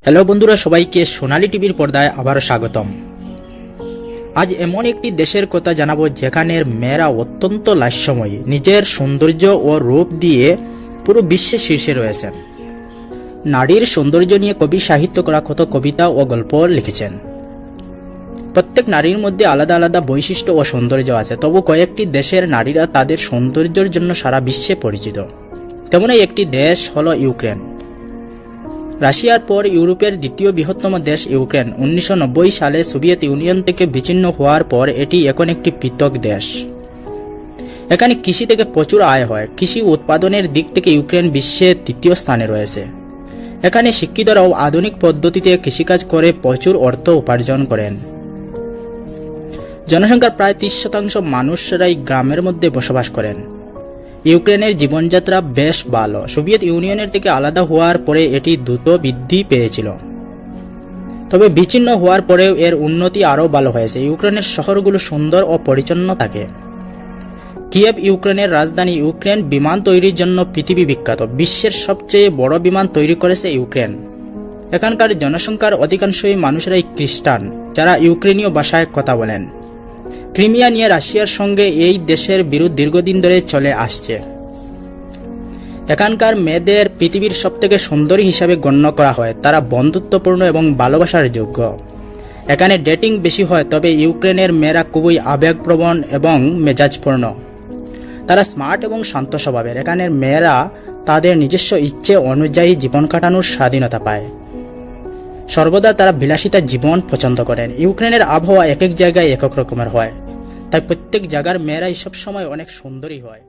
Hello বন্ধুরা, সবাইকে সোনালী টিভির পর্দায় আবারও স্বাগতম। আজ এমন একটি দেশের কথা জানাবো যেখানের মেয়েরা অত্যন্ত লাস্যময়ী, নিজের সৌন্দর্য ও রূপ দিয়ে পুরো বিশ্বের শীর্ষে রয়েছেন। নারীর সৌন্দর্য নিয়ে কবি সাহিত্য করা কত কবিতা ও গল্প লিখেছেন। প্রত্যেক নারীর মধ্যে আলাদা আলাদা বৈশিষ্ট্য ও সৌন্দর্য আছে, তবু কয়েকটি দেশের নারীরা তাদের সৌন্দর্যের জন্য সারা বিশ্বে পরিচিত। তেমনই একটি দেশ হলো ইউক্রেন। রাশিয়ার পর ইউরোপের দ্বিতীয় বৃহত্তম দেশ ইউক্রেন 1990 সালে সোভিয়েত ইউনিয়ন থেকে বিচ্ছিন্ন হওয়ার পর এটি এখন একটি পৃথক দেশ। এখানে কৃষি থেকে প্রচুর আয় হয়। কৃষি উৎপাদনের দিক থেকে ইউক্রেন বিশ্বের তৃতীয় স্থানে রয়েছে। এখানে শিক্ষিতরাও আধুনিক পদ্ধতিতে কৃষিকাজ করে প্রচুর অর্থ উপার্জন করেন। জনসংখ্যার প্রায় 30% মানুষরাই গ্রামের মধ্যে বসবাস করেন। ইউক্রেনের জীবনযাত্রা বেশ ভালো। সোভিয়েত ইউনিয়নের থেকে আলাদা হওয়ার পরে এটি দ্রুত বৃদ্ধি পেয়েছিল, তবে বিচ্ছিন্ন হওয়ার পরেও এর উন্নতি আরও ভালো হয়েছে। ইউক্রেনের শহরগুলো সুন্দর ও পরিচ্ছন্ন থাকে। কিয়েভ ইউক্রেনের রাজধানী। ইউক্রেন বিমান তৈরির জন্য পৃথিবী বিখ্যাত। বিশ্বের সবচেয়ে বড় বিমান তৈরি করেছে ইউক্রেন। এখানকার জনসংখ্যার অধিকাংশই মানুষরাই খ্রিস্টান, যারা ইউক্রেনীয় ভাষায় কথা বলেন। ক্রিমিয়া নিয়ে রাশিয়ার সঙ্গে এই দেশের বিরোধ দীর্ঘদিন ধরে চলে আসছে। এখানকার মেয়েদের পৃথিবীর সবথেকে সুন্দরী হিসাবে গণ্য করা হয়। তারা বন্ধুত্বপূর্ণ এবং ভালোবাসার যোগ্য। এখানে ডেটিং বেশি হয়, তবে ইউক্রেনের মেয়েরা খুবই আবেগপ্রবণ এবং মেজাজপূর্ণ। তারা স্মার্ট এবং শান্ত স্বভাবের। এখানের মেয়েরা তাদের নিজস্ব ইচ্ছে অনুযায়ী জীবন কাটানোর স্বাধীনতা পায়। সর্বদা তারা বিলাসিতা জীবন পছন্দ করেন। ইউক্রেনের আবহাওয়া এক এক জায়গায় এক এক রকমের হয়, তাই প্রত্যেক জায়গার মেয়েরাই সবসময় অনেক সুন্দরী হয়।